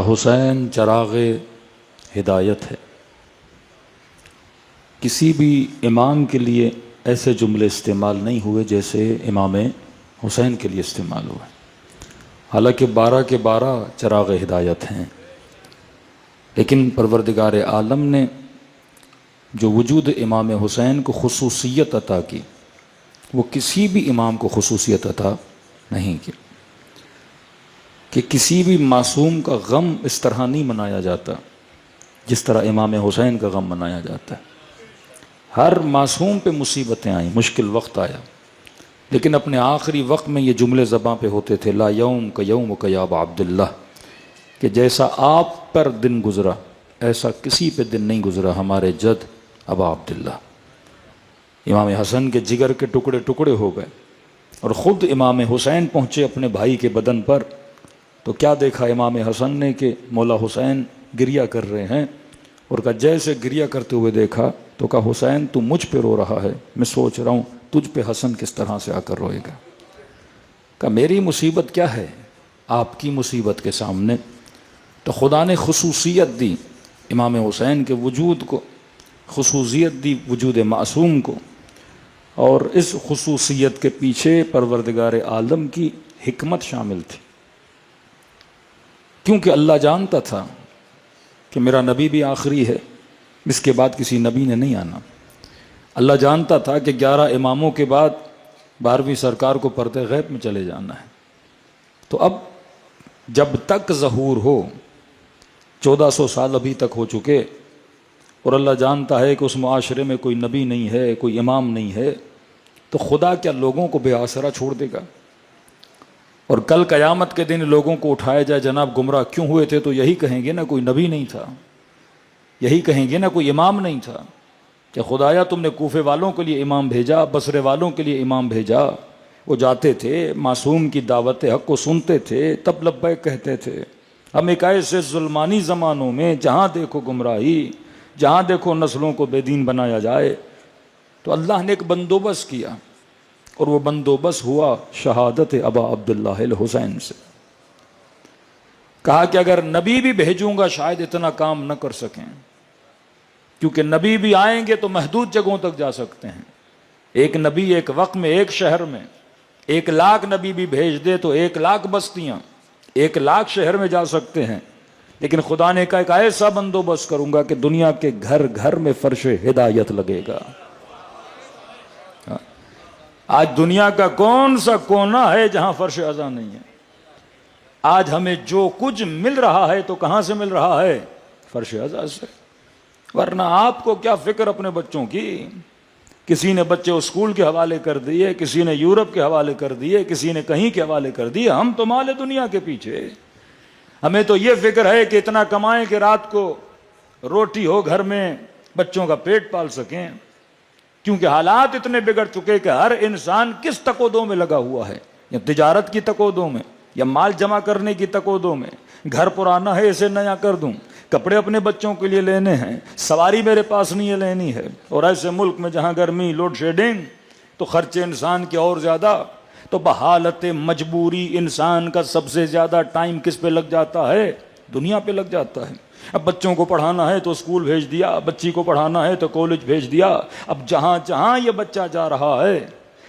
حسین چراغ ہدایت ہے۔ کسی بھی امام کے لیے ایسے جملے استعمال نہیں ہوئے جیسے امام حسین کے لیے استعمال ہوئے، حالانکہ 12 کے 12 چراغ ہدایت ہیں، لیکن پروردگار عالم نے جو وجود امام حسین کو خصوصیت عطا کی وہ کسی بھی امام کو خصوصیت عطا نہیں کی، کہ کسی بھی معصوم کا غم اس طرح نہیں منایا جاتا جس طرح امام حسین کا غم منایا جاتا ہے۔ ہر معصوم پہ مصیبتیں آئیں، مشکل وقت آیا، لیکن اپنے آخری وقت میں یہ جملے زباں پہ ہوتے تھے، لا یوم کا یوم کا یا ابا عبداللہ، کہ جیسا آپ پر دن گزرا ایسا کسی پہ دن نہیں گزرا ہمارے جد ابا عبداللہ۔ امام حسن کے جگر کے ٹکڑے ٹکڑے ہو گئے، اور خود امام حسین پہنچے اپنے بھائی کے بدن پر، تو کیا دیکھا امام حسن نے کہ مولا حسین گریہ کر رہے ہیں، اور کہا جیسے گریہ کرتے ہوئے دیکھا تو کہا حسین تو مجھ پہ رو رہا ہے، میں سوچ رہا ہوں تجھ پہ حسن کس طرح سے آ کر روئے گا۔ کہا میری مصیبت کیا ہے آپ کی مصیبت کے سامنے؟ تو خدا نے خصوصیت دی امام حسین کے وجود کو، خصوصیت دی وجود معصوم کو، اور اس خصوصیت کے پیچھے پروردگار عالم کی حکمت شامل تھی، کیونکہ اللہ جانتا تھا کہ میرا نبی بھی آخری ہے، اس کے بعد کسی نبی نے نہیں آنا۔ اللہ جانتا تھا کہ 11 اماموں کے بعد 12ویں سرکار کو پردے غیب میں چلے جانا ہے، تو اب جب تک ظہور ہو، 1400 سال ابھی تک ہو چکے، اور اللہ جانتا ہے کہ اس معاشرے میں کوئی نبی نہیں ہے، کوئی امام نہیں ہے، تو خدا کیا لوگوں کو بے آسرا چھوڑ دے گا؟ اور کل قیامت کے دن لوگوں کو اٹھایا جائے، جناب گمراہ کیوں ہوئے تھے، تو یہی کہیں گے نا کوئی نبی نہیں تھا، یہی کہیں گے نا کوئی امام نہیں تھا، کہ خدایا تم نے کوفے والوں کے لیے امام بھیجا، بصرے والوں کے لیے امام بھیجا، وہ جاتے تھے معصوم کی دعوت حق کو سنتے تھے، تب لبیک کہتے تھے۔ ہم ایک ایسے ظلمانی زمانوں میں جہاں دیکھو گمراہی، جہاں دیکھو نسلوں کو بے دین بنایا جائے، تو اللہ نے ایک بندوبست کیا، اور وہ بندوبست ہوا شہادت ابا عبداللہ الحسین سے۔ کہا کہ اگر نبی بھی بھیجوں گا شاید اتنا کام نہ کر سکیں، کیونکہ نبی بھی آئیں گے تو محدود جگہوں تک جا سکتے ہیں۔ ایک نبی ایک وقت میں ایک شہر میں 1,00,000 نبی بھی بھیج دے تو 1,00,000 بستیاں 1,00,000 شہر میں جا سکتے ہیں، لیکن خدا نے کہا ایک ایسا بندوبست کروں گا کہ دنیا کے گھر گھر میں فرش ہدایت لگے گا۔ آج دنیا کا کون سا کونا ہے جہاں فرش ازاں نہیں ہے؟ آج ہمیں جو کچھ مل رہا ہے تو کہاں سے مل رہا ہے؟ فرش ازاں سے۔ ورنہ آپ کو کیا فکر اپنے بچوں کی؟ کسی نے بچے اسکول کے حوالے کر دیے، کسی نے یورپ کے حوالے کر دیے، کسی نے کہیں کے حوالے کر دیے، ہم تو مال دنیا کے پیچھے۔ ہمیں تو یہ فکر ہے کہ اتنا کمائیں کہ رات کو روٹی ہو گھر میں، بچوں کا پیٹ پال سکیں، کیونکہ حالات اتنے بگڑ چکے کہ ہر انسان کس تقودوں میں لگا ہوا ہے، یا تجارت کی تقودوں میں، یا مال جمع کرنے کی تقودوں میں، گھر پرانا ہے اسے نیا کر دوں، کپڑے اپنے بچوں کے لیے لینے ہیں، سواری میرے پاس نہیں ہے لینی ہے، اور ایسے ملک میں جہاں گرمی، لوڈ شیڈنگ، تو خرچے انسان کے اور زیادہ، تو بحالت مجبوری انسان کا سب سے زیادہ ٹائم کس پہ لگ جاتا ہے؟ دنیا پہ لگ جاتا ہے۔ اب بچوں کو پڑھانا ہے تو اسکول بھیج دیا، بچی کو پڑھانا ہے تو کالج بھیج دیا، اب جہاں جہاں یہ بچہ جا رہا ہے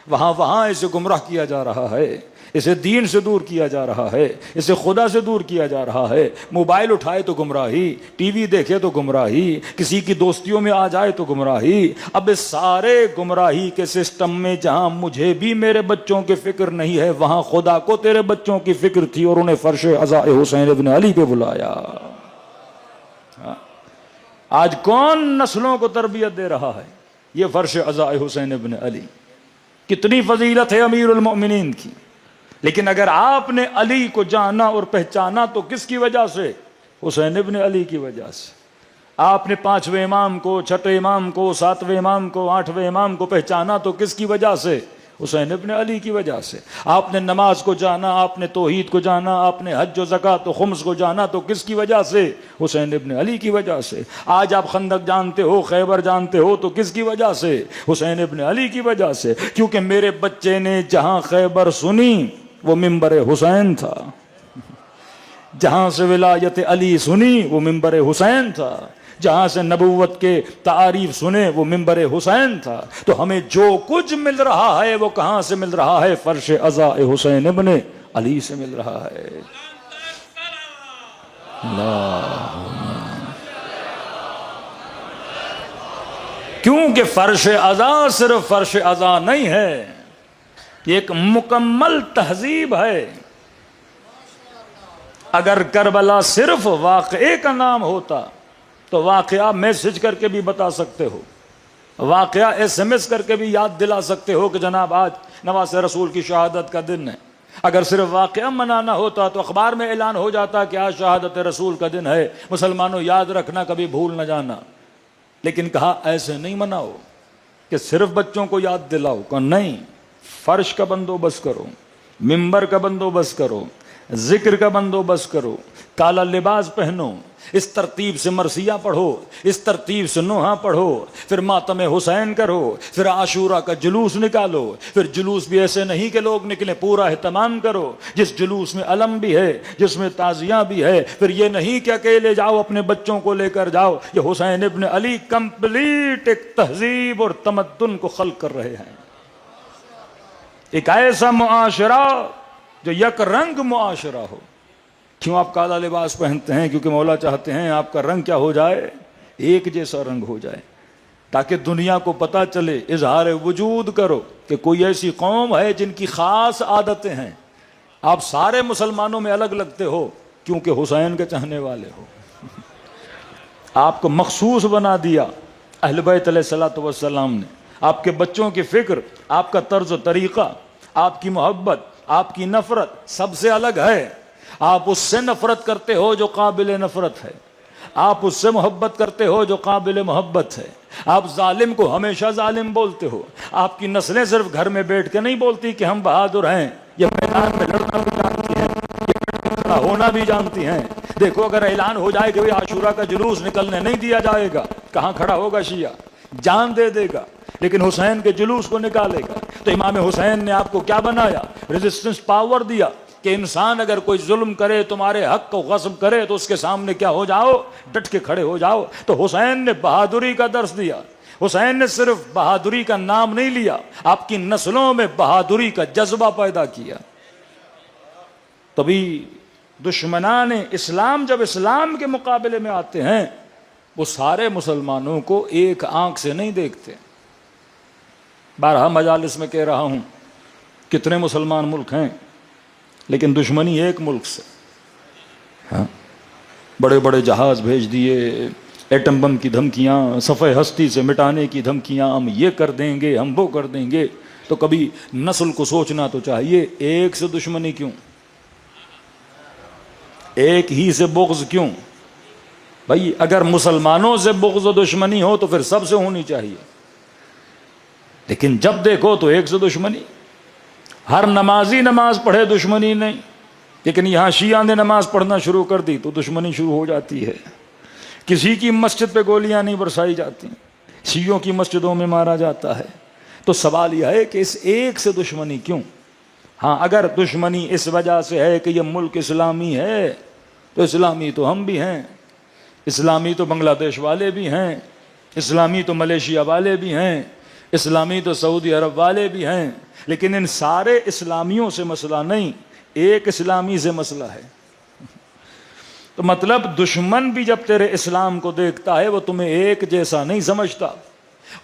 وہاں وہاں اسے گمراہ کیا جا رہا ہے، اسے دین سے دور کیا جا رہا ہے، اسے خدا سے دور کیا جا رہا ہے۔ موبائل اٹھائے تو گمراہی، ٹی وی دیکھے تو گمراہی، کسی کی دوستیوں میں آ جائے تو گمراہی۔ اب اس سارے گمراہی کے سسٹم میں جہاں مجھے بھی میرے بچوں کی فکر نہیں ہے، وہاں خدا کو تیرے بچوں کی فکر تھی، اور انہیں فرش عزا حسین ابن علی پہ بلایا۔ آج کون نسلوں کو تربیت دے رہا ہے؟ یہ فرش عزا حسین ابن علی۔ کتنی فضیلت ہے امیر المؤمنین کی، لیکن اگر آپ نے علی کو جانا اور پہچانا تو کس کی وجہ سے؟ حسین ابن علی کی وجہ سے۔ آپ نے 5ویں امام کو، 6ٹھے امام کو، 7ویں امام کو، 8ویں امام کو پہچانا تو کس کی وجہ سے؟ حسین ابن علی کی وجہ سے۔ آپ نے نماز کو جانا، آپ نے توحید کو جانا، آپ نے حج و زکوٰۃ و خمس کو جانا تو کس کی وجہ سے؟ حسین ابن علی کی وجہ سے۔ آج آپ خندق جانتے ہو، خیبر جانتے ہو تو کس کی وجہ سے؟ حسین ابن علی کی وجہ سے، کیونکہ میرے بچے نے جہاں خیبر سنی وہ منبر حسین تھا، جہاں سے ولایت علی سنی وہ منبر حسین تھا، جہاں سے نبوت کے تعریف سنے وہ منبر حسین تھا۔ تو ہمیں جو کچھ مل رہا ہے وہ کہاں سے مل رہا ہے؟ فرش عزا حسین ابن علی سے مل رہا ہے۔ کیونکہ فرش عزا صرف فرش عزا نہیں ہے، یہ ایک مکمل تہذیب ہے۔ اگر کربلا صرف واقعے کا نام ہوتا تو واقعہ میسج کر کے بھی بتا سکتے ہو، واقعہ SMS کر کے بھی یاد دلا سکتے ہو کہ جناب آج نواز رسول کی شہادت کا دن ہے۔ اگر صرف واقعہ منانا ہوتا تو اخبار میں اعلان ہو جاتا کہ آج شہادت رسول کا دن ہے، مسلمانوں یاد رکھنا، کبھی بھول نہ جانا۔ لیکن کہا ایسے نہیں مناؤ کہ صرف بچوں کو یاد دلاؤ، کہ نہیں، فرش کا بندوبست کرو، ممبر کا بندوبست کرو، ذکر کا بندوبست کرو، کالا لباس پہنو، اس ترتیب سے مرثیہ پڑھو، اس ترتیب سے نوحہ پڑھو، پھر ماتم حسین کرو، پھر عاشورہ کا جلوس نکالو، پھر جلوس بھی ایسے نہیں کہ لوگ نکلیں، پورا اہتمام کرو، جس جلوس میں علم بھی ہے، جس میں تعزیہ بھی ہے۔ پھر یہ نہیں کہ اکیلے جاؤ، اپنے بچوں کو لے کر جاؤ۔ یہ حسین ابن علی کمپلیٹ ایک تہذیب اور تمدن کو خلق کر رہے ہیں، ایک ایسا معاشرہ جو یک رنگ معاشرہ ہو۔ کیوں آپ کالا لباس پہنتے ہیں؟ کیونکہ مولا چاہتے ہیں آپ کا رنگ کیا ہو جائے؟ ایک جیسا رنگ ہو جائے، تاکہ دنیا کو پتا چلے، اظہار وجود کرو کہ کوئی ایسی قوم ہے جن کی خاص عادتیں ہیں۔ آپ سارے مسلمانوں میں الگ لگتے ہو کیونکہ حسین کے چاہنے والے ہو۔ آپ کو مخصوص بنا دیا اہل بیت علیہ الصلوۃ والسلام نے۔ آپ کے بچوں کی فکر، آپ کا طرز و طریقہ، آپ کی محبت، آپ کی نفرت سب سے الگ ہے۔ آپ اس سے نفرت کرتے ہو جو قابل نفرت ہے، آپ اس سے محبت کرتے ہو جو قابل محبت ہے۔ آپ ظالم کو ہمیشہ ظالم بولتے ہو۔ آپ کی نسلیں صرف گھر میں بیٹھ کے نہیں بولتی کہ ہم بہادر ہیں، یہ میدان میں لڑنا بھی جانتی ہیں، یہ کھڑا ہونا بھی جانتی ہیں۔ دیکھو اگر اعلان ہو جائے کہ عاشورہ کا جلوس نکلنے نہیں دیا جائے گا، کہاں کھڑا ہوگا شیعہ؟ جان دے دے گا، لیکن حسین کے جلوس کو نکالے گا۔ تو امام حسین نے آپ کو کیا بنایا؟ ریزسٹنس پاور دیا کہ انسان اگر کوئی ظلم کرے، تمہارے حق کو غصب کرے، تو اس کے سامنے کیا ہو جاؤ؟ ڈٹ کے کھڑے ہو جاؤ۔ تو حسین نے بہادری کا درس دیا۔ حسین نے صرف بہادری کا نام نہیں لیا، آپ کی نسلوں میں بہادری کا جذبہ پیدا کیا۔ تبھی دشمنان اسلام جب اسلام کے مقابلے میں آتے ہیں، وہ سارے مسلمانوں کو ایک آنکھ سے نہیں دیکھتے۔ بارہا مجالس میں کہہ رہا ہوں، کتنے مسلمان ملک ہیں لیکن دشمنی ایک ملک سے۔ ہاں، بڑے بڑے جہاز بھیج دیے، ایٹم بم کی دھمکیاں، صفحہ ہستی سے مٹانے کی دھمکیاں، ہم یہ کر دیں گے، ہم وہ کر دیں گے۔ تو کبھی نسل کو سوچنا تو چاہیے، ایک سے دشمنی کیوں؟ ایک ہی سے بغض کیوں؟ بھائی اگر مسلمانوں سے بغض و دشمنی ہو تو پھر سب سے ہونی چاہیے، لیکن جب دیکھو تو ایک سے دشمنی۔ ہر نمازی نماز پڑھے دشمنی نہیں، لیکن یہاں شیعہ نے نماز پڑھنا شروع کر دی تو دشمنی شروع ہو جاتی ہے۔ کسی کی مسجد پہ گولیاں نہیں برسائی جاتی، شیعوں کی مسجدوں میں مارا جاتا ہے۔ تو سوال یہ ہے کہ اس ایک سے دشمنی کیوں؟ ہاں، اگر دشمنی اس وجہ سے ہے کہ یہ ملک اسلامی ہے تو اسلامی تو ہم بھی ہیں، اسلامی تو بنگلہ دیش والے بھی ہیں، اسلامی تو ملیشیا والے بھی ہیں، اسلامی تو سعودی عرب والے بھی ہیں، لیکن ان سارے اسلامیوں سے مسئلہ نہیں، ایک اسلامی سے مسئلہ ہے۔ تو مطلب دشمن بھی جب تیرے اسلام کو دیکھتا ہے وہ تمہیں ایک جیسا نہیں سمجھتا،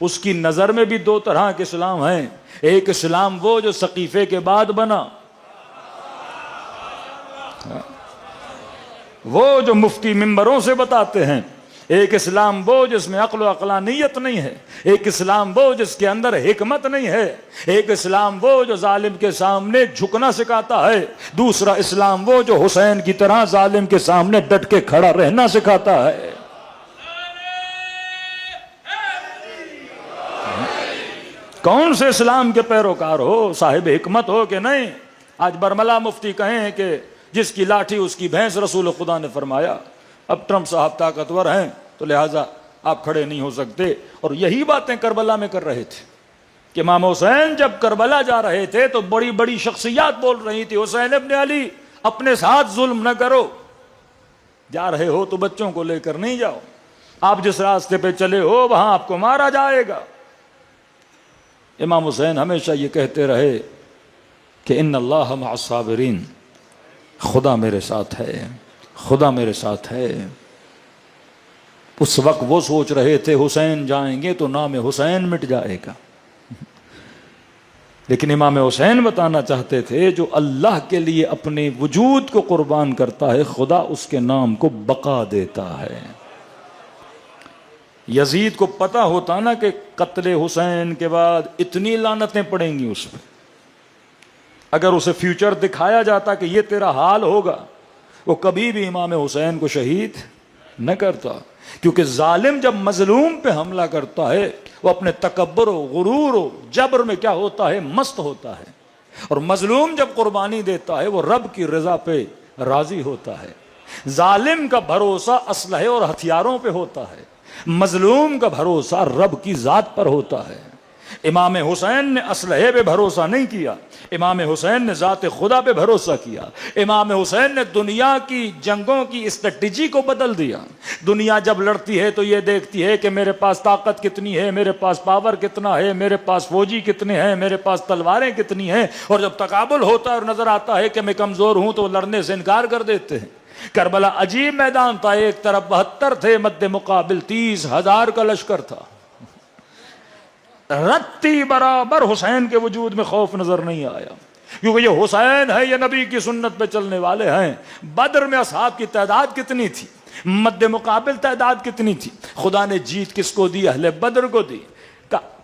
اس کی نظر میں بھی دو طرح کے اسلام ہیں۔ ایک اسلام وہ جو سقیفے کے بعد بنا، وہ جو مفتی ممبروں سے بتاتے ہیں۔ ایک اسلام وہ جس میں عقل و عقلانیت نہیں ہے، ایک اسلام وہ جس کے اندر حکمت نہیں ہے، ایک اسلام وہ جو ظالم کے سامنے جھکنا سکھاتا ہے، دوسرا اسلام وہ جو حسین کی طرح ظالم کے سامنے ڈٹ کے کھڑا رہنا سکھاتا ہے۔ کون سے اسلام کے پیروکار ہو؟ صاحب حکمت ہو کہ نہیں؟ آج برملا مفتی کہیں کہ جس کی لاٹھی اس کی بھینس، رسول خدا نے فرمایا۔ اب ٹرمپ صاحب طاقتور ہیں تو لہٰذا آپ کھڑے نہیں ہو سکتے، اور یہی باتیں کربلا میں کر رہے تھے کہ امام حسین جب کربلا جا رہے تھے تو بڑی بڑی شخصیات بول رہی تھی، حسین ابن علی اپنے ساتھ ظلم نہ کرو، جا رہے ہو تو بچوں کو لے کر نہیں جاؤ، آپ جس راستے پہ چلے ہو وہاں آپ کو مارا جائے گا۔ امام حسین ہمیشہ یہ کہتے رہے کہ ان اللہ مع الصابرین، خدا میرے ساتھ ہے، خدا میرے ساتھ ہے۔ اس وقت وہ سوچ رہے تھے حسین جائیں گے تو نام حسین مٹ جائے گا، لیکن امام حسین بتانا چاہتے تھے جو اللہ کے لیے اپنے وجود کو قربان کرتا ہے خدا اس کے نام کو بقا دیتا ہے۔ یزید کو پتا ہوتا نا کہ قتل حسین کے بعد اتنی لعنتیں پڑیں گی اس پہ، اگر اسے فیوچر دکھایا جاتا کہ یہ تیرا حال ہوگا، وہ کبھی بھی امام حسین کو شہید نہ کرتا، کیونکہ ظالم جب مظلوم پہ حملہ کرتا ہے وہ اپنے تکبر و غرور و جبر میں کیا ہوتا ہے، مست ہوتا ہے، اور مظلوم جب قربانی دیتا ہے وہ رب کی رضا پہ راضی ہوتا ہے۔ ظالم کا بھروسہ اسلحے اور ہتھیاروں پہ ہوتا ہے، مظلوم کا بھروسہ رب کی ذات پر ہوتا ہے۔ امام حسین نے اسلحے پہ بھروسہ نہیں کیا، امام حسین نے ذات خدا پہ بھروسہ کیا۔ امام حسین نے دنیا کی جنگوں کی اسٹریٹجی کو بدل دیا۔ دنیا جب لڑتی ہے تو یہ دیکھتی ہے کہ میرے پاس طاقت کتنی ہے، میرے پاس پاور کتنا ہے، میرے پاس فوجی کتنے ہیں، میرے پاس تلواریں کتنی ہیں، اور جب تقابل ہوتا ہے اور نظر آتا ہے کہ میں کمزور ہوں تو وہ لڑنے سے انکار کر دیتے ہیں۔ کربلا عجیب میدان تھا، ایک طرف 72 تھے، مد مقابل 30,000 کا لشکر تھا، رتی برابر حسین کے وجود میں خوف نظر نہیں آیا، کیونکہ یہ حسین ہے، یہ نبی کی سنت پہ چلنے والے ہیں۔ بدر میں اصحاب کی تعداد کتنی تھی، مد مقابل تعداد کتنی تھی، خدا نے جیت کس کو دی، اہل بدر کو دی۔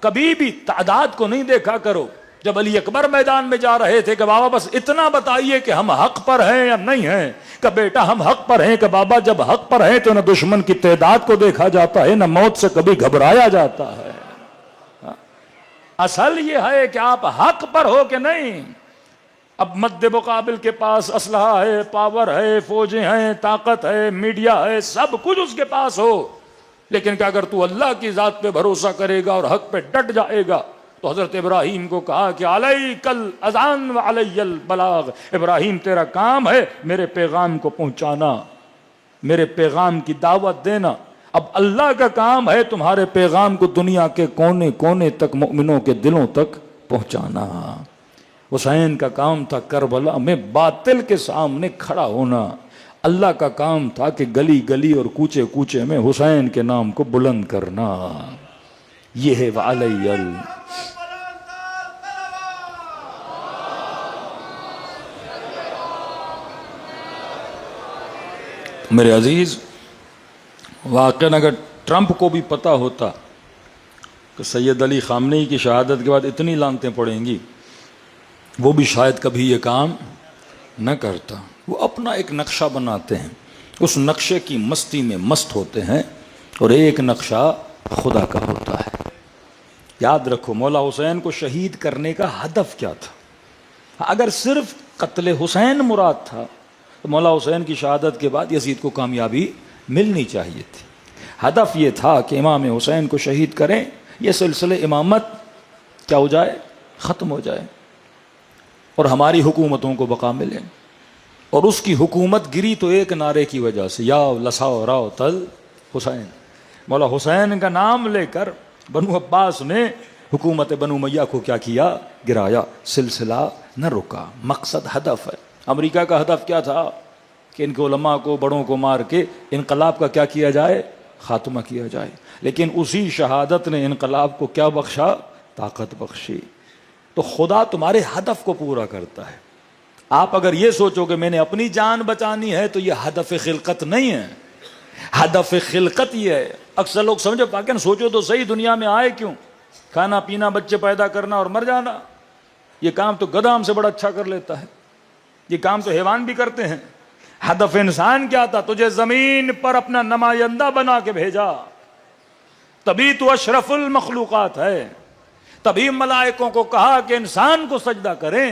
کبھی بھی تعداد کو نہیں دیکھا کرو۔ جب علی اکبر میدان میں جا رہے تھے کہ بابا بس اتنا بتائیے کہ ہم حق پر ہیں یا نہیں ہیں، کہ بیٹا ہم حق پر ہیں، کہ بابا جب حق پر ہیں تو نہ دشمن کی تعداد کو دیکھا جاتا ہے، نہ موت سے کبھی گھبرایا جاتا ہے۔ اصل یہ ہے کہ آپ حق پر ہو کہ نہیں۔ اب مد مقابل کے پاس اسلحہ ہے، پاور ہے، فوجیں ہیں، طاقت ہے، میڈیا ہے، سب کچھ اس کے پاس ہو، لیکن کہ اگر تو اللہ کی ذات پہ بھروسہ کرے گا اور حق پہ ڈٹ جائے گا تو حضرت ابراہیم کو کہا کہ علیک الاذان وعلی البلاغ، ابراہیم تیرا کام ہے میرے پیغام کو پہنچانا، میرے پیغام کی دعوت دینا۔ اب اللہ کا کام ہے تمہارے پیغام کو دنیا کے کونے کونے تک، مومنوں کے دلوں تک پہنچانا۔ حسین کا کام تھا کربلا میں باطل کے سامنے کھڑا ہونا، اللہ کا کام تھا کہ گلی گلی اور کوچے کوچے میں حسین کے نام کو بلند کرنا۔ یہ ہے وعلی ال۔ میرے عزیز، واقعاً اگر ٹرمپ کو بھی پتا ہوتا کہ سید علی خامنئی کی شہادت کے بعد اتنی لعنتیں پڑیں گی، وہ بھی شاید کبھی یہ کام نہ کرتا۔ وہ اپنا ایک نقشہ بناتے ہیں، اس نقشے کی مستی میں مست ہوتے ہیں، اور ایک نقشہ خدا کا ہوتا ہے۔ یاد رکھو مولا حسین کو شہید کرنے کا ہدف کیا تھا۔ اگر صرف قتل حسین مراد تھا تو مولا حسین کی شہادت کے بعد یزید کو کامیابی ملنی چاہیے تھی۔ ہدف یہ تھا کہ امام حسین کو شہید کریں، یہ سلسلہ امامت کیا ہو جائے، ختم ہو جائے، اور ہماری حکومتوں کو بقا ملے۔ اور اس کی حکومت گری تو ایک نعرے کی وجہ سے، یا لساو راو تل حسین۔ مولا حسین کا نام لے کر بنو عباس نے حکومت بنو امیہ کو کیا کیا، گرایا۔ سلسلہ نہ رکا، مقصد ہدف ہے۔ امریکہ کا ہدف کیا تھا کہ ان کے علماء کو، بڑوں کو مار کے انقلاب کا کیا کیا جائے، خاتمہ کیا جائے، لیکن اسی شہادت نے انقلاب کو کیا بخشا، طاقت بخشی۔ تو خدا تمہارے ہدف کو پورا کرتا ہے۔ آپ اگر یہ سوچو کہ میں نے اپنی جان بچانی ہے تو یہ ہدف خلقت نہیں ہے۔ ہدف خلقت یہ ہے، اکثر لوگ سمجھو پاکن سوچو تو صحیح، دنیا میں آئے کیوں، کھانا پینا، بچے پیدا کرنا اور مر جانا۔ یہ کام تو گدھا ہم سے بڑا اچھا کر لیتا ہے، یہ کام تو حیوان بھی کرتے ہیں۔ ہدف انسان کیا تھا، تجھے زمین پر اپنا نمائندہ بنا کے بھیجا، تبھی تو اشرف المخلوقات ہے۔ تبھی ملائکوں کو کہا کہ انسان کو سجدہ کریں،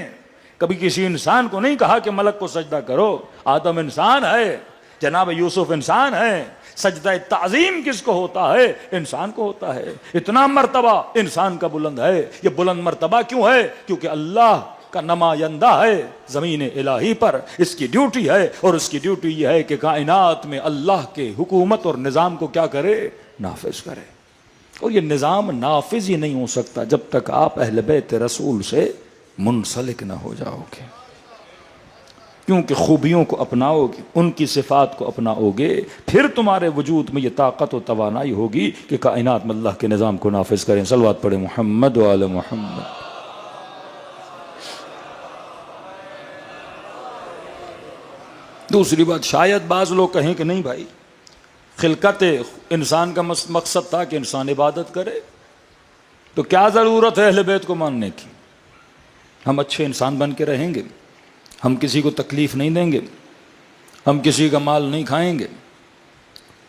کبھی کسی انسان کو نہیں کہا کہ ملک کو سجدہ کرو۔ آدم انسان ہے، جناب یوسف انسان ہے، سجدہ تعظیم کس کو ہوتا ہے، انسان کو ہوتا ہے۔ اتنا مرتبہ انسان کا بلند ہے۔ یہ بلند مرتبہ کیوں ہے؟ کیونکہ اللہ کا نمائندہ ہے زمین الہی پر، اس کی ڈیوٹی ہے، اور اس کی ڈیوٹی یہ ہے کہ کائنات میں اللہ کے حکومت اور نظام کو کیا کرے؟ نافذ کرے۔ اور یہ نظام نافذ ہی نہیں ہو سکتا جب تک آپ اہل بیت رسول سے منسلک نہ ہو جاؤ گے، کیونکہ خوبیوں کو اپناؤ گے، ان کی صفات کو اپناؤ گے، پھر تمہارے وجود میں یہ طاقت و توانائی ہوگی کہ کائنات میں اللہ کے نظام کو نافذ کریں۔ صلوات پڑھیں محمد و آل محمد۔ دوسری بات، شاید بعض لوگ کہیں کہ نہیں بھائی، خلقت انسان کا مقصد تھا کہ انسان عبادت کرے، تو کیا ضرورت ہے اہل بیت کو ماننے کی؟ ہم اچھے انسان بن کے رہیں گے، ہم کسی کو تکلیف نہیں دیں گے، ہم کسی کا مال نہیں کھائیں گے،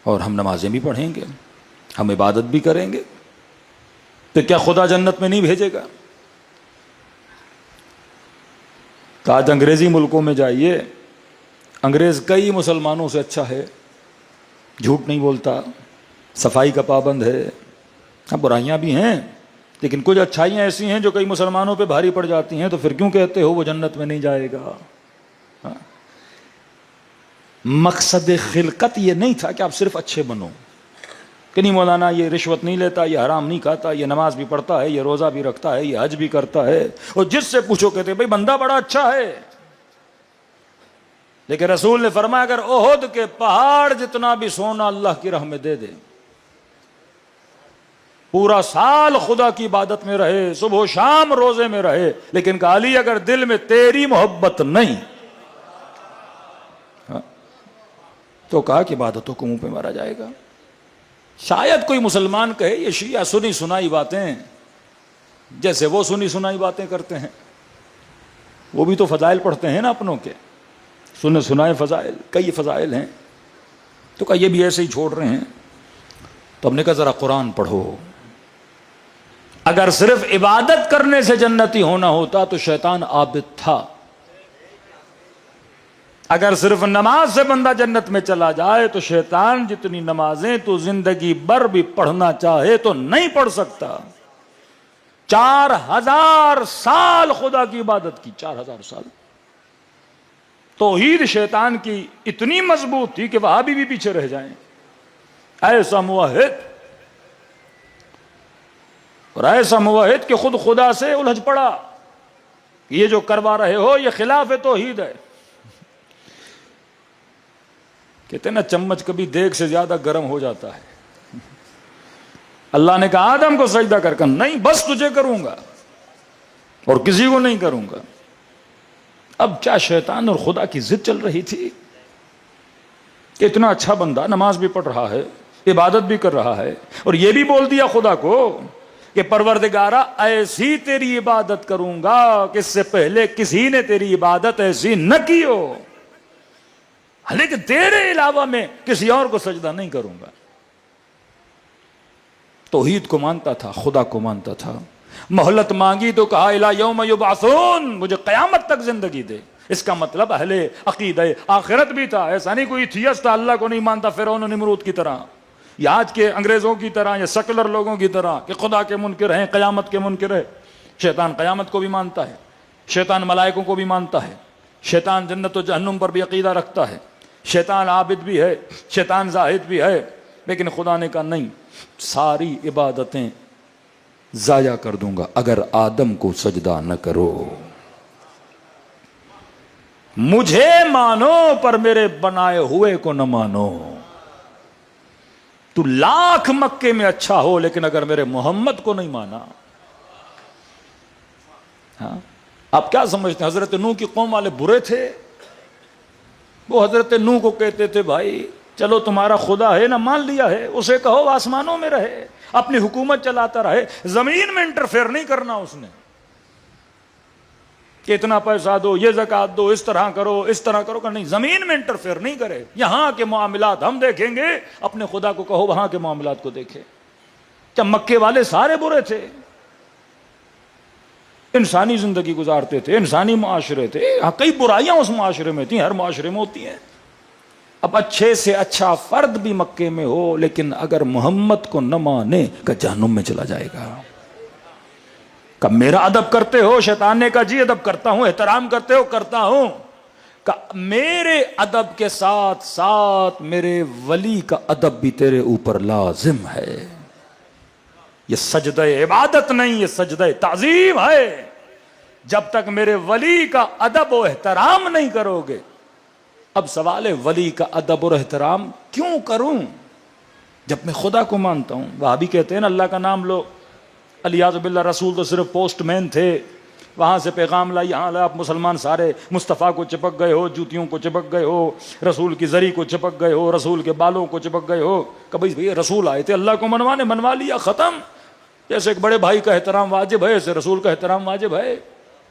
اور ہم نمازیں بھی پڑھیں گے، ہم عبادت بھی کریں گے، تو کیا خدا جنت میں نہیں بھیجے گا؟ آج انگریزی ملکوں میں جائیے، انگریز کئی مسلمانوں سے اچھا ہے، جھوٹ نہیں بولتا، صفائی کا پابند ہے، ہاں برائیاں بھی ہیں لیکن کچھ اچھائیاں ایسی ہیں جو کئی مسلمانوں پہ بھاری پڑ جاتی ہیں، تو پھر کیوں کہتے ہو وہ جنت میں نہیں جائے گا؟ ہاں؟ مقصد خلقت یہ نہیں تھا کہ آپ صرف اچھے بنو، کہ نہیں مولانا یہ رشوت نہیں لیتا، یہ حرام نہیں کھاتا، یہ نماز بھی پڑھتا ہے، یہ روزہ بھی رکھتا ہے، یہ حج بھی کرتا ہے، اور جس سے پوچھو کہتے بھائی بندہ بڑا اچھا ہے، لیکن رسول نے فرمایا اگر احد کے پہاڑ جتنا بھی سونا اللہ کی راہ میں دے دے، پورا سال خدا کی عبادت میں رہے، صبح و شام روزے میں رہے، لیکن کہا علی اگر دل میں تیری محبت نہیں، تو کہا کہ عبادتوں کو منہ پہ مارا جائے گا۔ شاید کوئی مسلمان کہے یہ شیعہ سنی سنائی باتیں، جیسے وہ سنی سنائی باتیں کرتے ہیں، وہ بھی تو فضائل پڑھتے ہیں نا اپنوں کے، سنے سنائے فضائل، کئی فضائل ہیں، تو کہا یہ بھی ایسے ہی چھوڑ رہے ہیں۔ تو ہم نے کہا ذرا قرآن پڑھو، اگر صرف عبادت کرنے سے جنتی ہونا ہوتا تو شیطان عابد تھا، اگر صرف نماز سے بندہ جنت میں چلا جائے تو شیطان جتنی نمازیں تو زندگی بھر بھی پڑھنا چاہے تو نہیں پڑھ سکتا۔ 4000 سال خدا کی عبادت کی، 4000 سال توحید شیطان کی اتنی مضبوط تھی کہ وہابی بھی پیچھے رہ جائیں، ایسا موحد، اور ایسا موحد کہ خود خدا سے الجھ پڑا، یہ جو کروا رہے ہو یہ خلاف توحید ہے۔ کہتے ہیں نا چمچ کبھی دیگ سے زیادہ گرم ہو جاتا ہے۔ اللہ نے کہا آدم کو سجدہ کر، نہیں بس تجھے کروں گا اور کسی کو نہیں کروں گا۔ اب کیا شیطان اور خدا کی ضد چل رہی تھی کہ اتنا اچھا بندہ نماز بھی پڑھ رہا ہے، عبادت بھی کر رہا ہے، اور یہ بھی بول دیا خدا کو کہ پروردگارا ایسی تیری عبادت کروں گا کہ اس سے پہلے کسی نے تیری عبادت ایسی نہ کی ہو، لیکن تیرے علاوہ میں کسی اور کو سجدہ نہیں کروں گا۔ توحید کو مانتا تھا، خدا کو مانتا تھا۔ مہلت مانگی تو کہا الی یوم یبعثون، مجھے قیامت تک زندگی دے۔ اس کا مطلب اہل عقیدہ آخرت بھی تھا، ایسا نہیں کوئی ایتھیسٹ تھا اللہ کو نہیں مانتا فرعون و نمرود کی طرح، یا آج کے انگریزوں کی طرح یا سیکولر لوگوں کی طرح کہ خدا کے منکر ہیں، قیامت کے منکر ہے۔ شیطان قیامت کو بھی مانتا ہے، شیطان ملائکوں کو بھی مانتا ہے، شیطان جنت و جہنم پر بھی عقیدہ رکھتا ہے، شیطان عابد بھی ہے، شیطان زاہد بھی ہے، لیکن خدا نے کہا نہیں، ساری عبادتیں ضائع کر دوں گا اگر آدم کو سجدہ نہ کرو۔ مجھے مانو پر میرے بنائے ہوئے کو نہ مانو۔ تو لاکھ مکے میں اچھا ہو لیکن اگر میرے محمد کو نہیں مانا، ہاں آپ کیا سمجھتے ہیں حضرت نوح کی قوم والے برے تھے؟ وہ حضرت نوح کو کہتے تھے بھائی چلو تمہارا خدا ہے نا، مان لیا ہے، اسے کہو آسمانوں میں رہے، اپنی حکومت چلاتا رہے، زمین میں انٹرفیئر نہیں کرنا اس نے، کہ اتنا پیسہ دو، یہ زکات دو، اس طرح کرو، اس طرح کرو، کہ نہیں، زمین میں انٹرفیئر نہیں کرے، یہاں کے معاملات ہم دیکھیں گے، اپنے خدا کو کہو وہاں کے معاملات کو دیکھے۔ جب مکے والے سارے برے تھے، انسانی زندگی گزارتے تھے، انسانی معاشرے تھے، ہاں کئی برائیاں اس معاشرے میں تھیں، ہر معاشرے میں ہوتی ہیں۔ اب اچھے سے اچھا فرد بھی مکے میں ہو لیکن اگر محمد کو نہ مانے کہ جہنم میں چلا جائے گا۔ کہ میرا ادب کرتے ہو؟ شیطان نے کہا جی ادب کرتا ہوں. احترام کرتے ہو؟ کرتا ہوں. کہ میرے ادب کے ساتھ ساتھ میرے ولی کا ادب بھی تیرے اوپر لازم ہے. یہ سجدہ عبادت نہیں، یہ سجدہ تعظیم ہے. جب تک میرے ولی کا ادب و احترام نہیں کرو گے. اب سوال ہے ولی کا ادب اور احترام کیوں کروں جب میں خدا کو مانتا ہوں؟ وہابی کہتے ہیں نا اللہ کا نام لو. الیاذ باللہ رسول تو صرف پوسٹ مین تھے، وہاں سے پیغام لائی یہاں لا. آپ مسلمان سارے مصطفیٰ کو چپک گئے ہو، جوتیوں کو چپک گئے ہو، رسول کی زری کو چپک گئے ہو، رسول کے بالوں کو چپک گئے ہو. کبھی بھئی رسول آئے تھے اللہ کو منوانے، منوا لیا، ختم. جیسے ایک بڑے بھائی کا احترام واجب ہے، ایسے رسول کا احترام واجب ہے.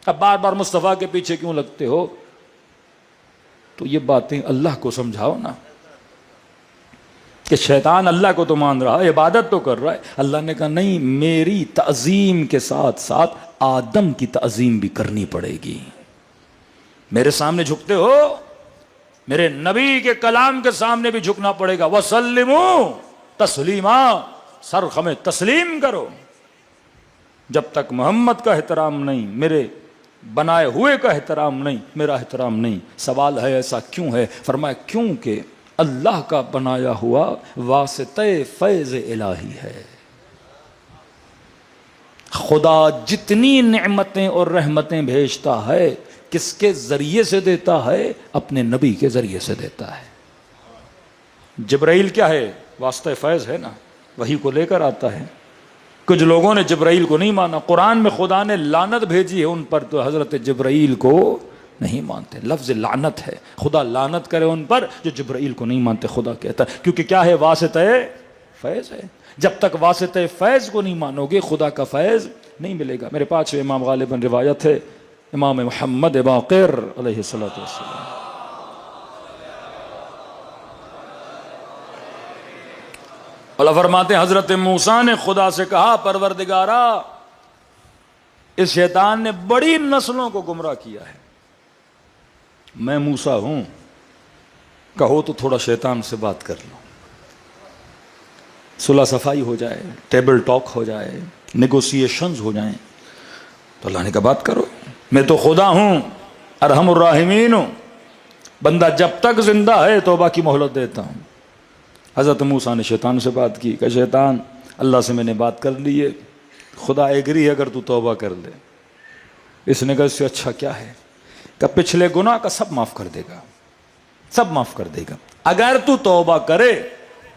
اب بار بار مصطفیٰ کے پیچھے کیوں لگتے ہو؟ تو یہ باتیں اللہ کو سمجھاؤ نا کہ شیطان اللہ کو تو مان رہا ہے، عبادت تو کر رہا ہے. اللہ نے کہا نہیں، میری تعظیم کے ساتھ ساتھ آدم کی تعظیم بھی کرنی پڑے گی. میرے سامنے جھکتے ہو، میرے نبی کے کلام کے سامنے بھی جھکنا پڑے گا. وَسَلِّمُوا تسلیما، سر ہمیں تسلیم کرو. جب تک محمد کا احترام نہیں، میرے بنائے ہوئے کا احترام نہیں، میرا احترام نہیں. سوال ہے ایسا کیوں ہے؟ فرمایا کیونکہ اللہ کا بنایا ہوا واسطہ فیض الہی ہے. خدا جتنی نعمتیں اور رحمتیں بھیجتا ہے کس کے ذریعے سے دیتا ہے؟ اپنے نبی کے ذریعے سے دیتا ہے. جبرائیل کیا ہے؟ واسطہ فیض ہے نا، وہی کو لے کر آتا ہے. کچھ لوگوں نے جبرائیل کو نہیں مانا. قرآن میں خدا نے لعنت بھیجی ہے ان پر، تو حضرت جبرائیل کو نہیں مانتے. لفظ لعنت ہے، خدا لعنت کرے ان پر جو جبرائیل کو نہیں مانتے. خدا کہتا ہے کیونکہ کیا ہے؟ واسطہ فیض ہے. جب تک واسطہ فیض کو نہیں مانو گے خدا کا فیض نہیں ملے گا. میرے پاس امام غالباً روایت ہے امام محمد باقر علیہ الصلوۃ والسلام. اللہ فرماتے ہیں حضرت موسیٰ نے خدا سے کہا پروردگارا اس شیطان نے بڑی نسلوں کو گمراہ کیا ہے. میں موسیٰ ہوں، کہو تو تھوڑا شیطان سے بات کر لو، صلح صفائی ہو جائے، ٹیبل ٹاک ہو جائے، نیگوسیشنز ہو جائیں. تو اللہ نے کہا بات کرو، میں تو خدا ہوں، ارحم الراحمین ہوں، بندہ جب تک زندہ ہے توبہ کی مہلت دیتا ہوں. حضرت موسیٰ نے شیطان سے بات کی کہ شیطان اللہ سے میں نے بات کر لی ہے، خدا ایگری ہے اگر تو توبہ کر لے. اس نے کہا اس سے اچھا کیا ہے کہ پچھلے گناہ کا سب معاف کر دے گا، سب معاف کر دے گا. اگر تو توبہ کرے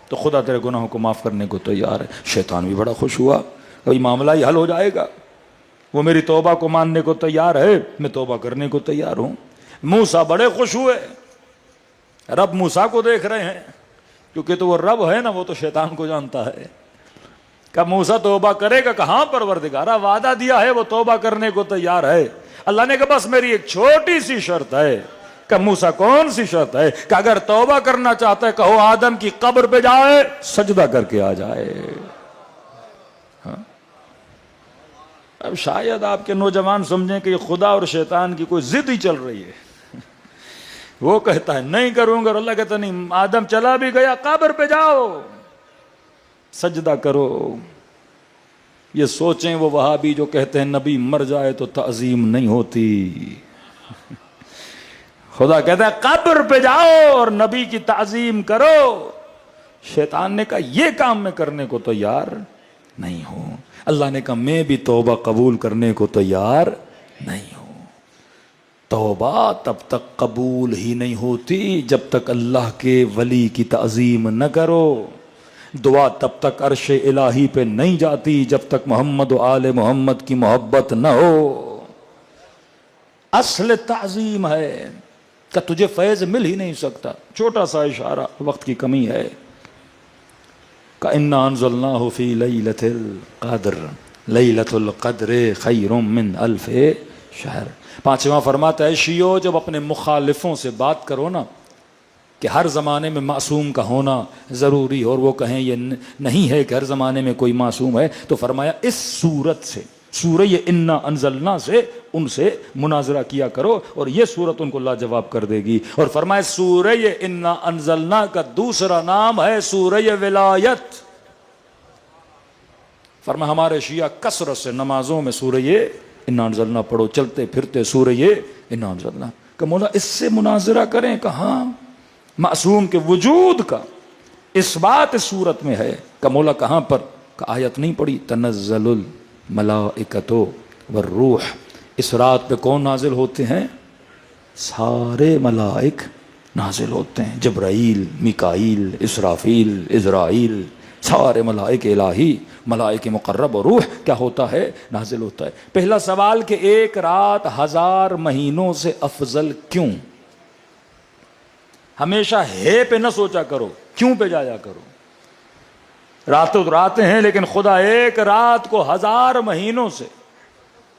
تو خدا تیرے گناہوں کو معاف کرنے کو تیار ہے. شیطان بھی بڑا خوش ہوا، ابھی معاملہ ہی حل ہو جائے گا. وہ میری توبہ کو ماننے کو تیار ہے، میں توبہ کرنے کو تیار ہوں. موسیٰ بڑے خوش ہوئے. رب موسیٰ کو دیکھ رہے ہیں کیونکہ تو وہ رب ہے نا، وہ تو شیطان کو جانتا ہے. کہ موسیٰ توبہ کرے گا؟ کہاں پروردگارا وعدہ دیا ہے وہ توبہ کرنے کو تیار ہے. اللہ نے کہا بس میری ایک چھوٹی سی شرط ہے. کہ موسیٰ کون سی شرط ہے؟ کہ اگر توبہ کرنا چاہتا ہے کہو آدم کی قبر پہ جائے سجدہ کر کے آ جائے. ہاں؟ اب شاید آپ کے نوجوان سمجھیں کہ یہ خدا اور شیطان کی کوئی ضد ہی چل رہی ہے. وہ کہتا ہے نہیں کروں گا، اور اللہ کہتا نہیں، آدم چلا بھی گیا قبر پہ جاؤ سجدہ کرو. یہ سوچیں وہ وہابی جو کہتے ہیں نبی مر جائے تو تعظیم نہیں ہوتی. خدا کہتا ہے قبر پہ جاؤ اور نبی کی تعظیم کرو. شیطان نے کہا یہ کام میں کرنے کو تیار نہیں ہوں. اللہ نے کہا میں بھی توبہ قبول کرنے کو تیار نہیں ہوں. توبہ تب تک قبول ہی نہیں ہوتی جب تک اللہ کے ولی کی تعظیم نہ کرو. دعا تب تک عرش الہی پہ نہیں جاتی جب تک محمد و آل محمد کی محبت نہ ہو. اصل تعظیم ہے کہ تجھے فیض مل ہی نہیں سکتا. چھوٹا سا اشارہ، وقت کی کمی ہے. کہ اِنَّا أَنزَلْنَاهُ فِي لَيْلَةِ الْقَدْرِ لَيْلَةُ الْقَدْرِ خَيْرٌ مِّنْ أَلْفِ شَهْرٍ. پانچواں فرماتا ہے شیعو جب اپنے مخالفوں سے بات کرو نا کہ ہر زمانے میں معصوم کا ہونا ضروری، اور وہ کہیں یہ نہیں ہے کہ ہر زمانے میں کوئی معصوم ہے، تو فرمایا اس صورت سے، سورہ انا انزلنا سے ان سے مناظرہ کیا کرو اور یہ صورت ان کو لاجواب کر دے گی. اور فرمایا سورہ انا انزلنا کا دوسرا نام ہے سورہ ولایت. فرمایا ہمارے شیعہ کثرت سے نمازوں میں سورہ انا انزلنا پڑھو، چلتے پھرتے سورہ انا انزلنا، کہ مولا اس سے مناظرہ کریں، کہاں معصوم کے وجود کا اس بات اس صورت میں ہے، کہ مولا کہاں پر، کہ آیت نہیں پڑھی تنزل الملائکۃ والروح، اس رات پہ کون نازل ہوتے ہیں؟ سارے ملائک نازل ہوتے ہیں، جبرائیل، میکائیل، اسرافیل، عزرائیل، سارے ملائک الہی، ملائک مقرب اور روح کیا ہوتا ہے؟ نازل ہوتا ہے۔ پہلا سوال کہ ایک رات 1000 مہینوں سے افضل کیوں؟ ہمیشہ ہے پہ نہ سوچا کرو، کیوں پہ جایا کرو۔ راتیں ہیں لیکن خدا ایک رات کو 1000 مہینوں سے،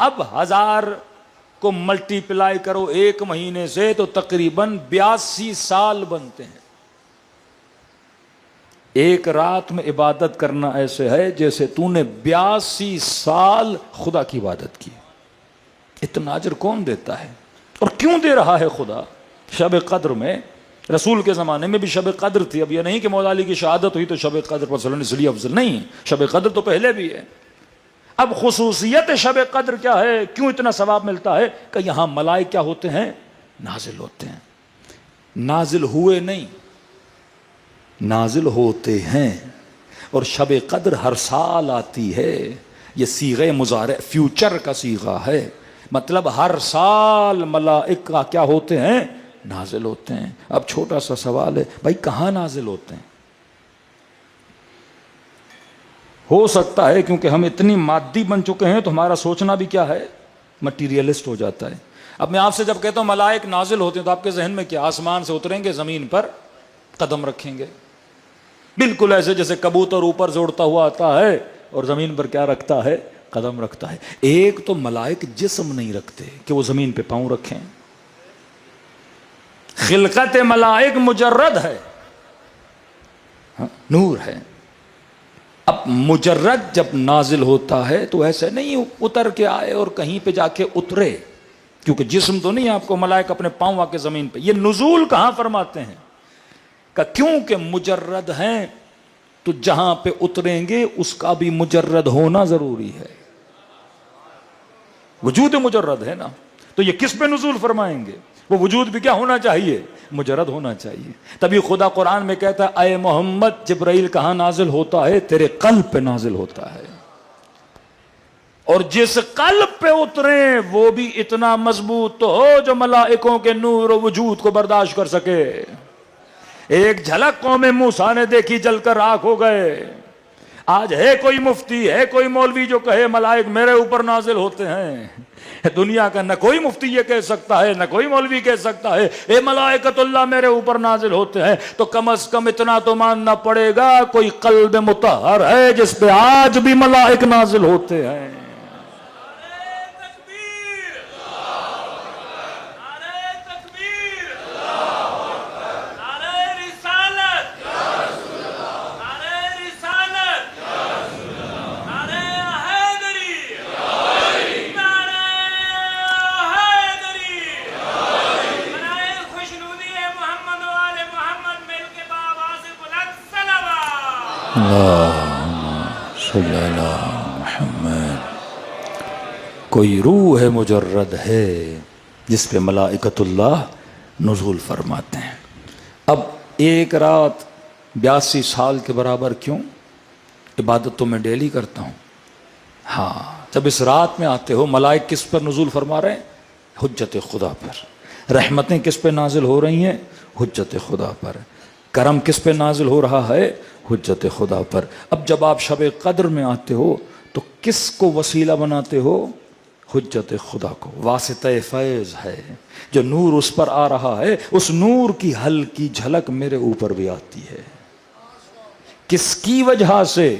اب 1000 کو ملٹی پلائی کرو ایک مہینے سے تو تقریباً 82 سال بنتے ہیں۔ ایک رات میں عبادت کرنا ایسے ہے جیسے تو نے 82 سال خدا کی عبادت کی۔ اتنا اجر کون دیتا ہے اور کیوں دے رہا ہے خدا؟ شب قدر میں، رسول کے زمانے میں بھی شب قدر تھی، اب یہ نہیں کہ مولا علی کی شہادت ہوئی تو شب قدر پر صلی اس لیے افضل، نہیں، شب قدر تو پہلے بھی ہے۔ اب خصوصیت شب قدر کیا ہے، کیوں اتنا ثواب ملتا ہے؟ کہ یہاں ملائک کیا ہوتے ہیں؟ نازل ہوتے ہیں۔ نازل ہوئے نہیں، نازل ہوتے ہیں۔ اور شب قدر ہر سال آتی ہے، یہ صیغہ مضارع فیوچر کا صیغہ ہے، مطلب ہر سال ملائک کا کیا ہوتے ہیں؟ نازل ہوتے ہیں۔ اب چھوٹا سا سوال ہے بھائی، کہاں نازل ہوتے ہیں؟ ہو سکتا ہے کیونکہ ہم اتنی مادی بن چکے ہیں تو ہمارا سوچنا بھی کیا ہے؟ مٹیریلسٹ ہو جاتا ہے۔ اب میں آپ سے جب کہتا ہوں ملائک نازل ہوتے ہیں تو آپ کے ذہن میں کیا؟ آسمان سے اتریں گے، زمین پر قدم رکھیں گے، بالکل ایسے جیسے کبوتر اوپر زوڑتا ہوا آتا ہے اور زمین پر کیا رکھتا ہے؟ قدم رکھتا ہے۔ ایک تو ملائک جسم نہیں رکھتے کہ وہ زمین پہ پاؤں رکھیں، خلقت ملائک مجرد ہے، نور ہے۔ اب مجرد جب نازل ہوتا ہے تو ایسے نہیں اتر کے آئے اور کہیں پہ جا کے اترے، کیونکہ جسم تو نہیں آپ کو ملائک اپنے پاؤں آ کے زمین پہ، یہ نزول کہاں فرماتے ہیں؟ کہ کیونکہ مجرد ہیں تو جہاں پہ اتریں گے اس کا بھی مجرد ہونا ضروری ہے، وجود مجرد ہے نا، تو یہ کس پہ نزول فرمائیں گے؟ وہ وجود بھی کیا ہونا چاہیے؟ مجرد ہونا چاہیے۔ تبھی خدا قرآن میں کہتا ہے اے محمد، جبرائیل کہاں نازل ہوتا ہے؟ تیرے قلب پہ نازل ہوتا ہے، اور جس قلب پہ اتریں وہ بھی اتنا مضبوط تو ہو جو ملائکوں کے نور و وجود کو برداشت کر سکے۔ ایک جھلک قوم موسیٰ نے دیکھی، جل کر راکھ ہو گئے۔ آج ہے کوئی مفتی، ہے کوئی مولوی جو کہے ملائک میرے اوپر نازل ہوتے ہیں؟ دنیا کا نہ کوئی مفتی یہ کہہ سکتا ہے، نہ کوئی مولوی کہہ سکتا ہے اے ملائکۃ اللہ میرے اوپر نازل ہوتے ہیں۔ تو کم از کم اتنا تو ماننا پڑے گا کوئی قلب مطہر ہے جس پہ آج بھی ملائک نازل ہوتے ہیں۔ صلی اللہ محمد۔ کوئی روح ہے مجرد ہے جس پہ ملائکۃ اللہ نزول فرماتے ہیں۔ اب ایک رات 82 سال کے برابر کیوں؟ عبادت تو میں ڈیلی کرتا ہوں۔ ہاں، جب اس رات میں آتے ہو ملائک کس پر نزول فرما رہے ہیں؟ حجت خدا پر۔ رحمتیں کس پہ نازل ہو رہی ہیں؟ حجت خدا پر۔ کرم کس پہ نازل ہو رہا ہے؟ حجت خدا پر۔ اب جب آپ شب قدر میں آتے ہو تو کس کو وسیلہ بناتے ہو؟ حجت خدا کو، واسطہ فیض ہے، جو نور اس پر آ رہا ہے اس نور کی ہلکی جھلک میرے اوپر بھی آتی ہے۔ کس کی وجہ سے؟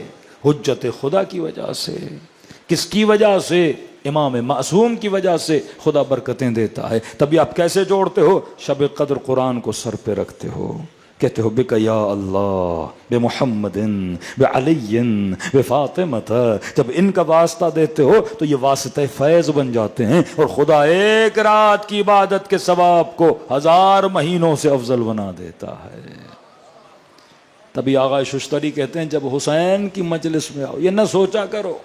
حجت خدا کی وجہ سے۔ کس کی وجہ سے؟ امام معصوم کی وجہ سے خدا برکتیں دیتا ہے۔ تبھی آپ کیسے جوڑتے ہو؟ شب قدر قرآن کو سر پہ رکھتے ہو، کہتے ہو بک یا اللہ بے محمد بے علی بے فاطمہ۔ جب ان کا واسطہ دیتے ہو تو یہ واسطہ فیض بن جاتے ہیں، اور خدا ایک رات کی عبادت کے ثواب کو 1000 مہینوں سے افضل بنا دیتا ہے۔ تبھی آغا ششتری کہتے ہیں جب حسین کی مجلس میں آؤ یہ نہ سوچا کرو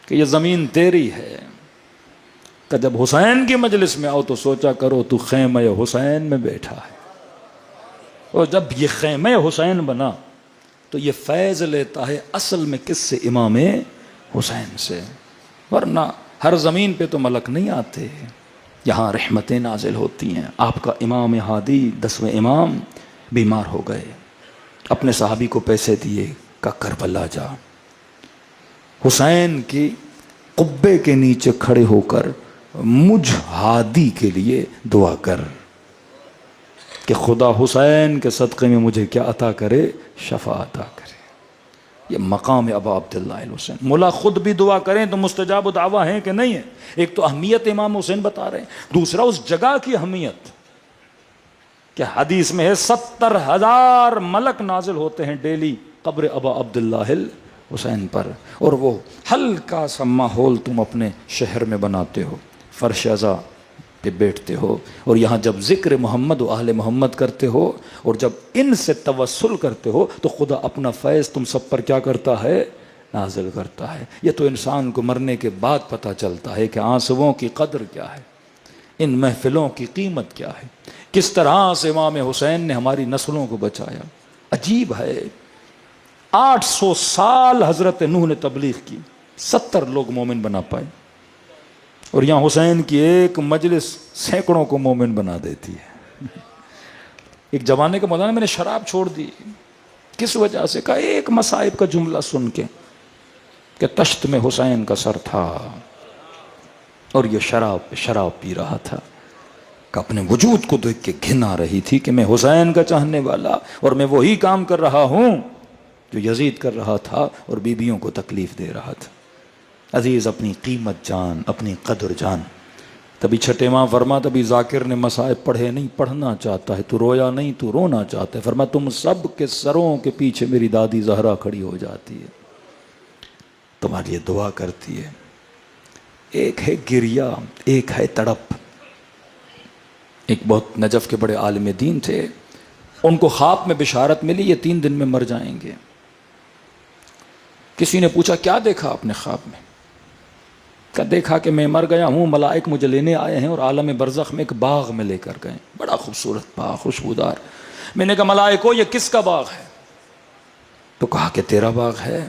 کہ یہ زمین تیری ہے، کہ جب حسین کی مجلس میں آؤ تو سوچا کرو تو خیمہ حسین میں بیٹھا ہے، اور جب یہ خیمہ حسین بنا تو یہ فیض لیتا ہے اصل میں کس سے؟ امام حسین سے، ورنہ ہر زمین پہ تو ملک نہیں آتے، یہاں رحمتیں نازل ہوتی ہیں۔ آپ کا امام ہادی 10ویں امام بیمار ہو گئے، اپنے صحابی کو پیسے دیے، کہ کربلا جا، حسین کی قبے کے نیچے کھڑے ہو کر مجھ ہادی کے لیے دعا کر کہ خدا حسین کے صدقے میں مجھے کیا عطا کرے؟ شفا عطا کرے۔ یہ مقام ابا عبداللہ الحسین۔ مولا خود بھی دعا کریں تو مستجاب دعویٰ ہیں کہ نہیں ہے؟ ایک تو اہمیت امام حسین بتا رہے ہیں، دوسرا اس جگہ کی اہمیت کہ حدیث میں ہے 70,000 ملک نازل ہوتے ہیں ڈیلی قبر ابا عبداللہ الحسین پر، اور وہ ہلکا سا ماحول تم اپنے شہر میں بناتے ہو، فرش ازا پہ بیٹھتے ہو، اور یہاں جب ذکر محمد و اہل محمد کرتے ہو اور جب ان سے توسل کرتے ہو تو خدا اپنا فیض تم سب پر کیا کرتا ہے؟ نازل کرتا ہے۔ یہ تو انسان کو مرنے کے بعد پتہ چلتا ہے کہ آنسوؤں کی قدر کیا ہے، ان محفلوں کی قیمت کیا ہے، کس طرح سے امام حسین نے ہماری نسلوں کو بچایا۔ عجیب ہے، 800 سال حضرت نوح نے تبلیغ کی، 70 لوگ مومن بنا پائے، اور یہاں حسین کی ایک مجلس سینکڑوں کو مومن بنا دیتی ہے۔ ایک زمانے کے مولانا میں نے شراب چھوڑ دی، کس وجہ سے؟ کہا ایک مصائب کا جملہ سن کے کہ تشت میں حسین کا سر تھا اور یہ شراب پی رہا تھا، کہ اپنے وجود کو دیکھ کے گھن آ رہی تھی کہ میں حسین کا چاہنے والا اور میں وہی کام کر رہا ہوں جو یزید کر رہا تھا اور بیویوں کو تکلیف دے رہا تھا۔ عزیز اپنی قیمت جان، اپنی قدر جان۔ تبھی چھٹے ماہ فرما، تبھی ذاکر نے مصائب پڑھے نہیں، پڑھنا چاہتا ہے تو رویا نہیں تو رونا چاہتا ہے۔ فرما تم سب کے سروں کے پیچھے میری دادی زہرا کھڑی ہو جاتی ہے، تمہارے لیے دعا کرتی ہے۔ ایک ہے گریا، ایک ہے تڑپ۔ ایک بہت نجف کے بڑے عالم دین تھے، ان کو خواب میں بشارت ملی یہ 3 دن میں مر جائیں گے۔ کسی نے پوچھا کیا دیکھا آپ نے خواب میں؟ کہ دیکھا کہ میں مر گیا ہوں، ملائک مجھے لینے آئے ہیں اور عالم برزخ میں ایک باغ میں لے کر گئے، بڑا خوبصورت باغ، خوشبودار۔ میں نے کہا ملائکو یہ کس کا باغ ہے؟ تو کہا کہ تیرا باغ ہے،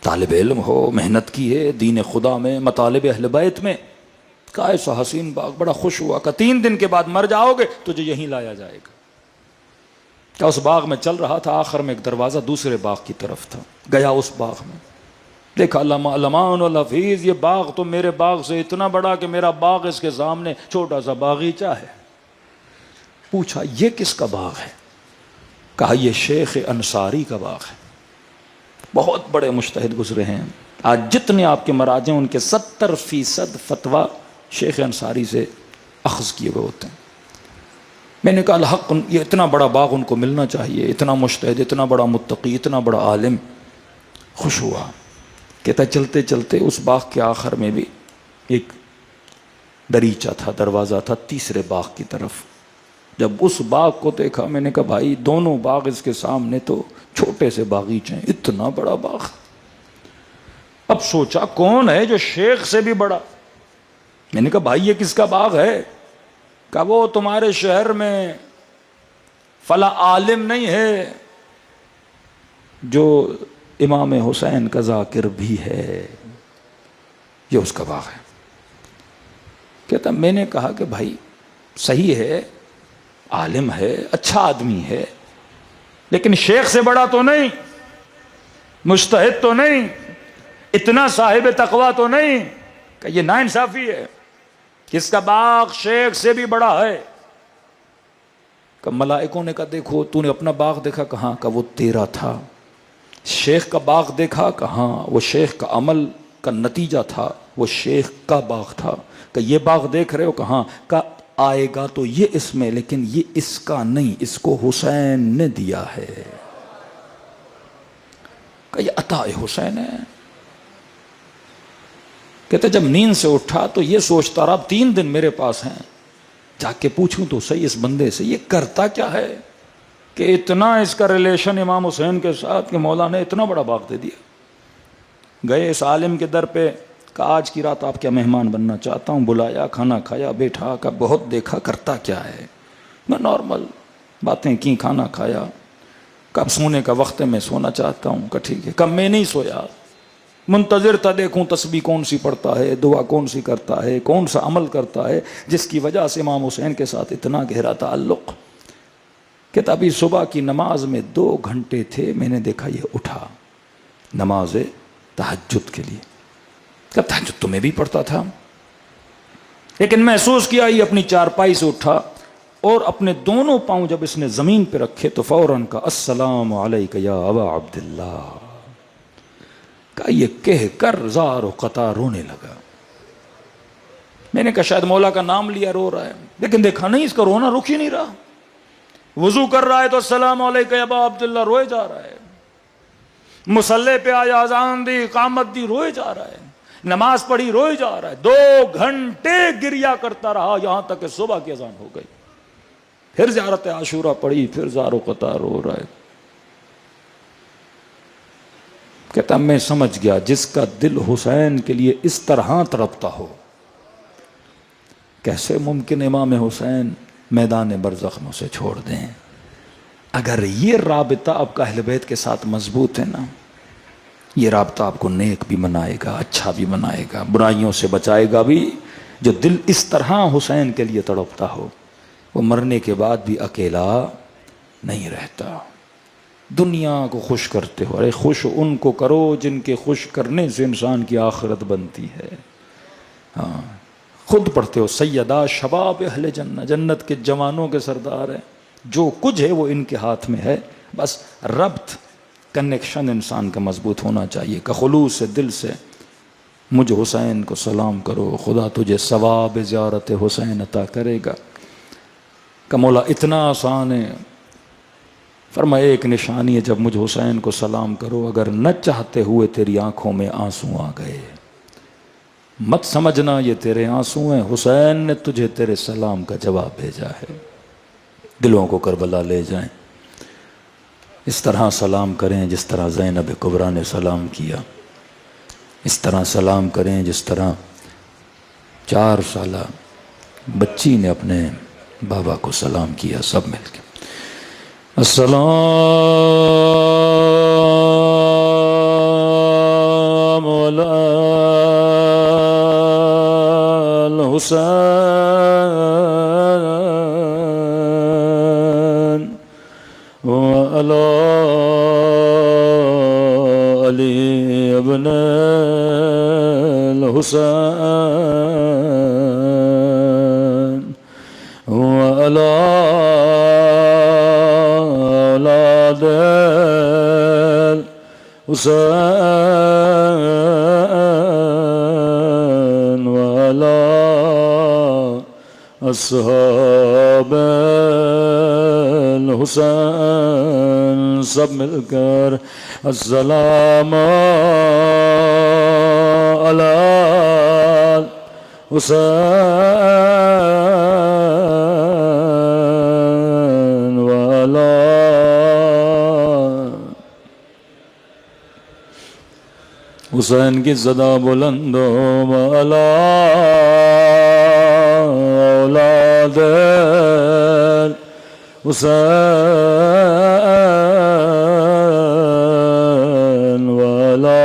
طالب علم ہو، محنت کی ہے دین خدا میں، مطالب اہل بیت میں۔ کہا ایسا حسین باغ، بڑا خوش ہوا۔ کہ 3 دن کے بعد مر جاؤ گے تجھے یہیں لایا جائے گا۔ کہ اس باغ میں چل رہا تھا، آخر میں ایک دروازہ دوسرے باغ کی طرف تھا، گیا اس باغ میں، دیکھا علمان والحفیظ، یہ باغ تو میرے باغ سے اتنا بڑا کہ میرا باغ اس کے سامنے چھوٹا سا باغیچہ ہے۔ پوچھا یہ کس کا باغ ہے؟ کہا یہ شیخ انصاری کا باغ ہے، بہت بڑے مجتہد گزرے ہیں، آج جتنے آپ کے مراجع ان کے 70% فتویٰ شیخ انصاری سے اخذ کیے ہوئے ہوتے ہیں۔ میں نے کہا الحق یہ اتنا بڑا باغ ان کو ملنا چاہیے، اتنا مجتہد، اتنا بڑا متقی، اتنا بڑا عالم۔ خوش ہوا۔ کہتا چلتے چلتے اس باغ کے آخر میں بھی ایک دریچہ تھا، دروازہ تھا تیسرے باغ کی طرف۔ جب اس باغ کو دیکھا میں نے کہا بھائی دونوں باغ اس کے سامنے تو چھوٹے سے باغیچے ہیں، اتنا بڑا باغ۔ اب سوچا کون ہے جو شیخ سے بھی بڑا؟ میں نے کہا بھائی یہ کس کا باغ ہے؟ کہ وہ تمہارے شہر میں فلاں عالم نہیں ہے جو امام حسین کا ذاکر بھی ہے، یہ اس کا باغ ہے۔ کہتا میں نے کہا کہ بھائی صحیح ہے، عالم ہے، اچھا آدمی ہے، لیکن شیخ سے بڑا تو نہیں، مجتہد تو نہیں، اتنا صاحب تقویٰ تو نہیں، کہ یہ ناانصافی ہے، کس کا باغ شیخ سے بھی بڑا ہے۔ کہ ملائکوں نے کہا دیکھو تو نے اپنا باغ دیکھا؟ کہاں؟ کہ وہ تیرا تھا۔ شیخ کا باغ دیکھا؟ کہاں؟ وہ شیخ کا عمل کا نتیجہ تھا، وہ شیخ کا باغ تھا۔ کہ یہ باغ دیکھ رہے ہو؟ کہاں؟ کہ آئے گا تو یہ اس میں، لیکن یہ اس کا نہیں، اس کو حسین نے دیا ہے۔ کہ یہ عطا حسین ہے۔ کہتے جب نیند سے اٹھا تو یہ سوچتا رہا اب 3 دن میرے پاس ہیں، جا کے پوچھوں تو صحیح اس بندے سے یہ کرتا کیا ہے۔ کہ اتنا اس کا ریلیشن امام حسین کے ساتھ کہ مولا نے اتنا بڑا باغ دے دیا. گئے اس عالم کے در پہ، کہا آج کی رات آپ کیا مہمان بننا چاہتا ہوں. بلایا، کھانا کھایا، بیٹھا، کہا بہت دیکھا کرتا کیا ہے. میں نارمل باتیں کی، کھانا کھایا. کب سونے کا وقت ہے، میں سونا چاہتا ہوں. کہا ٹھیک ہے. کب میں نہیں سویا، منتظر تھا دیکھوں تسبیح کون سی پڑھتا ہے، دعا کون سی کرتا ہے، کون سا عمل کرتا ہے جس کی وجہ سے امام حسین کے ساتھ اتنا گہرا تعلق. کہ ابھی صبح کی نماز میں 2 گھنٹے تھے، میں نے دیکھا یہ اٹھا نماز تہجد کے لیے. کہ تہجد تو میں بھی پڑھتا تھا، لیکن محسوس کیا یہ اپنی چارپائی سے اٹھا اور اپنے دونوں پاؤں جب اس نے زمین پہ رکھے تو فوراً کہا السلام علیک یا ابا عبداللہ. کہا یہ کہہ کر زار و قطع رونے لگا. میں نے کہا شاید مولا کا نام لیا رو رہا ہے، لیکن دیکھا نہیں اس کا رونا رک ہی نہیں رہا. وضو کر رہا ہے تو السلام علیک یا ابا عبداللہ روئے جا رہا ہے. مصلی پہ آیا، اذان دی، اقامت دی، روئے جا رہا ہے. نماز پڑھی، روئے جا رہا ہے. 2 گھنٹے گریا کرتا رہا یہاں تک کہ صبح کی اذان ہو گئی. پھر زیارت عاشورہ پڑھی، پھر زار و قطع رو رہا ہے. کہتا میں سمجھ گیا جس کا دل حسین کے لیے اس طرح تڑپتا ہو، کیسے ممکن امام حسین میدان برزخ میں اسے چھوڑ دیں. اگر یہ رابطہ آپ کا اہل بیت کے ساتھ مضبوط ہے نا، یہ رابطہ آپ کو نیک بھی بنائے گا، اچھا بھی بنائے گا، برائیوں سے بچائے گا بھی. جو دل اس طرح حسین کے لیے تڑپتا ہو وہ مرنے کے بعد بھی اکیلا نہیں رہتا. دنیا کو خوش کرتے ہو، ارے خوش ان کو کرو جن کے خوش کرنے سے انسان کی آخرت بنتی ہے. ہاں خود پڑھتے ہو سیدہ شباب اہل جنت، جنت کے جوانوں کے سردار ہیں. جو کچھ ہے وہ ان کے ہاتھ میں ہے. بس ربط، کنیکشن انسان کا مضبوط ہونا چاہیے کہ خلوص سے دل سے مجھ حسین کو سلام کرو، خدا تجھے ثواب زیارت حسین عطا کرے گا. کہ مولا اتنا آسان ہے. فرمایا ایک نشانی ہے جب مجھ حسین کو سلام کرو، اگر نہ چاہتے ہوئے تیری آنکھوں میں آنسو آ گئے مت سمجھنا یہ تیرے آنسو ہیں، حسین نے تجھے تیرے سلام کا جواب بھیجا ہے. دلوں کو کربلا لے جائیں، اس طرح سلام کریں جس طرح زینب کبریٰ نے سلام کیا. اس طرح سلام کریں جس طرح 4 سالہ بچی نے اپنے بابا کو سلام کیا. سب مل کے السلام علی الحسین وعلی علی ابن الحسین وعلی اولاد الحسین وعلی اصحاب الحسین. سب مل کر السلام علی حسین وعلی حسین کی صدا بلند ہو وعلی اولاد حسین وعلی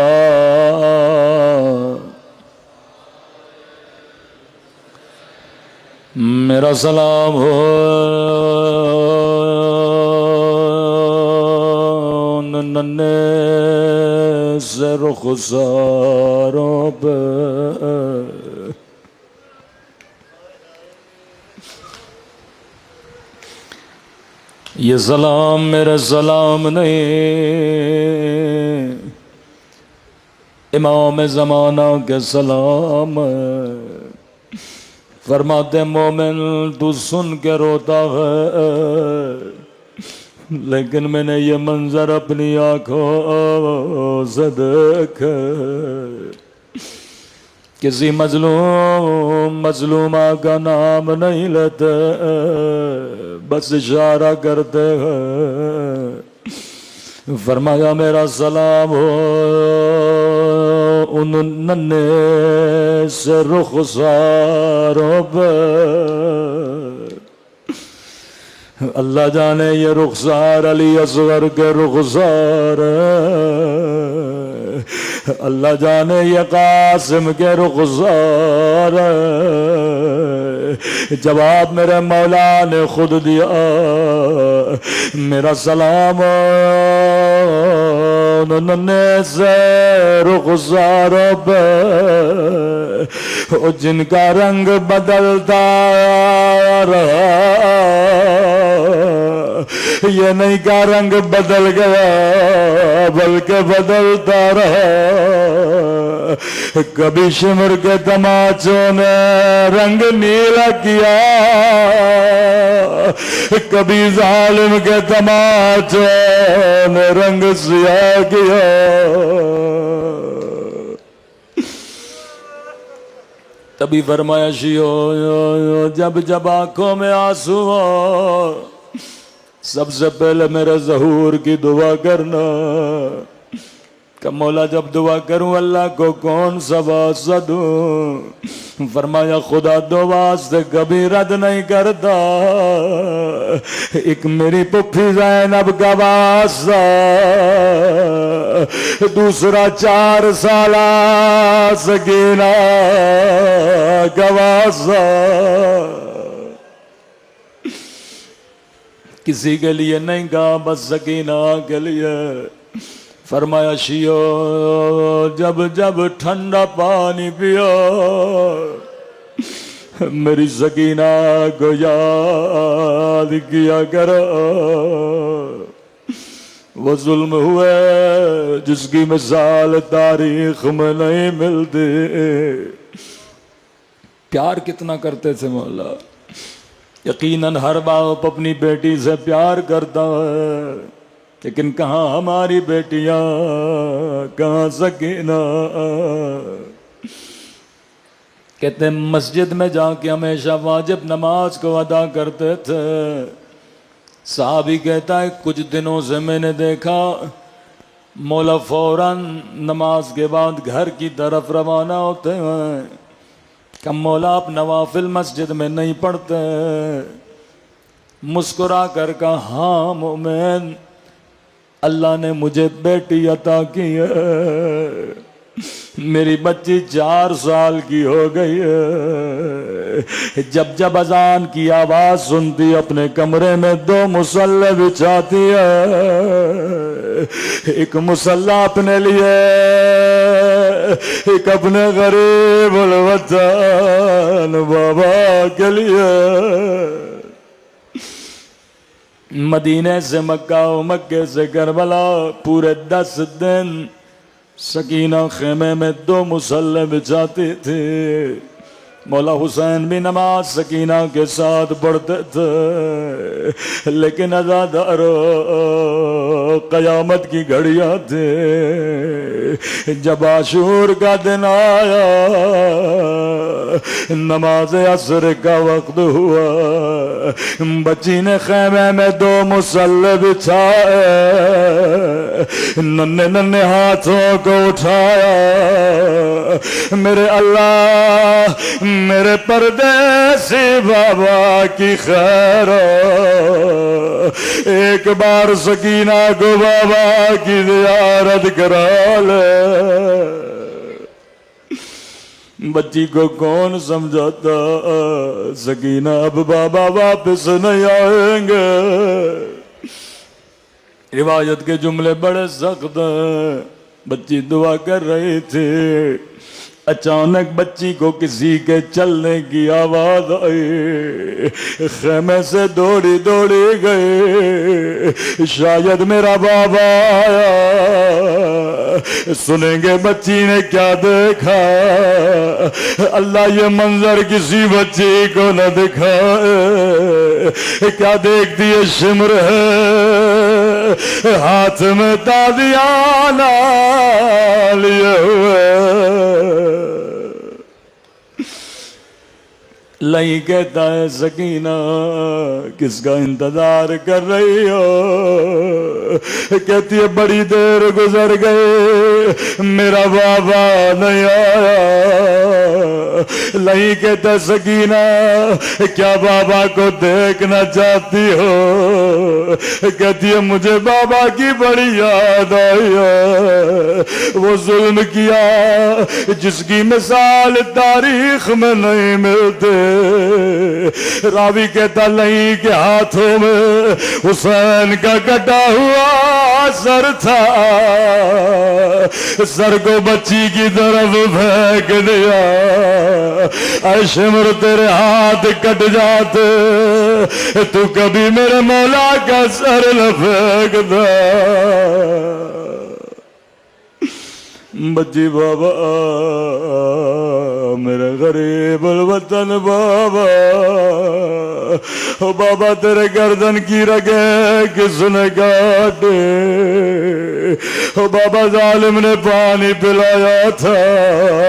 میرا سلام ہو ننھے سے رخساروں پہ یہ سلام میرا سلام نہیں، امام زمانہ کے سلام. فرماتے مومن تو سن کے روتا ہے، لیکن میں نے یہ منظر اپنی آنکھوں سے دیکھا کسی مظلومہ کا نام نہیں لیتے، بس اشارہ کرتے ہیں۔ فرمایا میرا سلام ہو ان ننھے سے رخساروں پہ، اللہ جانے یہ رخسار علی اصغر کے رخسار ہیں، اللہ جانے یہ قاسم کے رخسار ہیں۔ جواب میرے مولا نے خود دیا، میرا سلام ننھے سے رخساروں پہ جن کا رنگ بدلتا رہا، یہ نہیں کا رنگ بدل گیا بلکہ بدلتا رہا۔ کبھی شمر کے تماچوں نے رنگ نیلا کیا، کبھی ظالم کے تماچوں نے رنگ سیاہ کیا۔ تبھی فرمایا شیو جب جب آنکھوں میں آنسو ہو، سب سے پہلے میرے ظہور کی دعا کرنا کہ مولا جب دعا کروں اللہ کو کون سا واسطہ دوں؟ فرمایا خدا دو واسطے کبھی رد نہیں کرتا، ایک میری پپھی زینب کا واسطہ، دوسرا 4 سالہ سکینہ کا واسطہ۔ کسی کے لیے نہیں کہا، بس سکینہ کے لیے۔ فرمایا شیو جب جب ٹھنڈا پانی پیو میری سکینہ کو یاد کیا کرو، وہ ظلم ہوئے جس کی مثال تاریخ میں نہیں ملتی۔ پیار کتنا کرتے تھے مولا، یقیناً ہر باپ اپنی بیٹی سے پیار کرتا ہے، لیکن کہاں ہماری بیٹیاں، کہاں سکینہ؟ کہتے ہیں مسجد میں جا کے ہمیشہ واجب نماز کو ادا کرتے تھے۔ صحابی کہتا ہے کچھ دنوں سے میں نے دیکھا مولا فوراً نماز کے بعد گھر کی طرف روانہ ہوتے ہیں کہ مولا آپ نوافل مسجد میں نہیں پڑھتے؟ مسکرا کر کہا ہاں مومن، اللہ نے مجھے بیٹی عطا کی ہے، میری بچی 4 سال کی ہو گئی ہے، جب جب اذان کی آواز سنتی اپنے کمرے میں 2 مصلے بچھاتی ہے، ایک مصلی اپنے لیے، ایک اپنے غریب الوطن بابا کے لیے۔ مدینے سے مکہ و مکے سے کربلا پورے 10 دن سکینہ خیمے میں 2 مصلے بچھاتی تھی۔ مولا حسین بھی نماز سکینہ کے ساتھ پڑھتے تھے، لیکن عزادارو قیامت کی گھڑیاں تھے۔ جب عاشور کا دن آیا، نماز عصر کا وقت ہوا، بچی نے خیمے میں 2 مصلے بچھائے، ننھے ننھے ہاتھوں کو اٹھایا، میرے اللہ میرے پردیسی بابا کی خیر، ایک بار سکینہ کو بابا کی زیارت کرا لے۔ بچی کو کون سمجھاتا سکینہ اب بابا واپس نہیں آئیں گے؟ روایت کے جملے بڑے سخت ہیں۔ بچی دعا کر رہی تھی، اچانک بچی کو کسی کے چلنے کی آواز آئی، خیمے سے دوڑی دوڑی گئی، شاید میرا بابا آیا، سنیں گے بچی نے کیا دیکھا۔ اللہ یہ منظر کسی بچی کو نہ دکھائے، کیا دیکھتی ہے؟ شمر ہے ہاتھ میں تازیانہ لیے ہوئے، لئی کہتا ہے سکینہ کس کا انتظار کر رہی ہو؟ کہتی ہے بڑی دیر گزر گئے میرا بابا نہیں آیا۔ لئی کہتا ہے سکینہ کیا بابا کو دیکھنا چاہتی ہو؟ کہتی ہے مجھے بابا کی بڑی یاد آئی ہے، وہ ظلم کیا جس کی مثال تاریخ میں نہیں ملتے۔ راوی کہتا لئی کے ہاتھوں میں حسین کا کٹا ہوا سر تھا، سر کو بچی کی طرف پھینک دیا۔ اے شمر تیرے ہاتھ کٹ جاتے تو کبھی میرے مولا کا سر نہ پھینکتا۔ بچی بابا میرے غریب الوطن بابا، او بابا تیرے گردن کی رگیں کس نے کاٹے؟ او بابا ظالم نے پانی پلایا تھا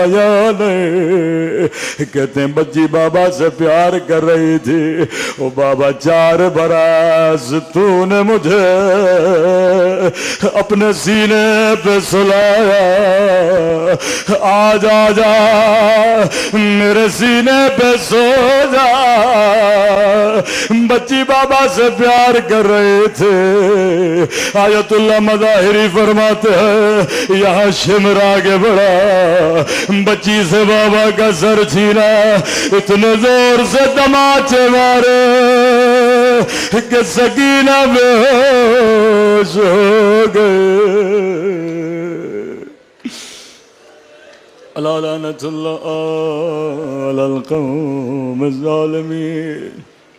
یا نہیں؟ کہتے ہیں بچی بابا سے پیار کر رہی تھی۔ او بابا 4 برس تو نے مجھے اپنے سینے پہ سلایا، آج آجا میرے سینے پہ سو جا۔ بچی بابا سے پیار کر رہے تھے۔ آیت اللہ مظاہری فرماتے ہیں یہاں شمر آگے بڑھا، بچی سے بابا کا سر چھینا، اتنے زور سے تماچے مارے کہ سکینہ بے ہوش ہو گئے۔ الا لعنت اللہ علی القوم الظالمین۔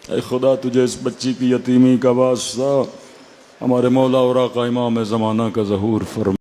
اے خدا تجھے اس بچی کی یتیمی کا واسطہ ہمارے مولا اور آقا امام زمانہ کا ظہور فرما۔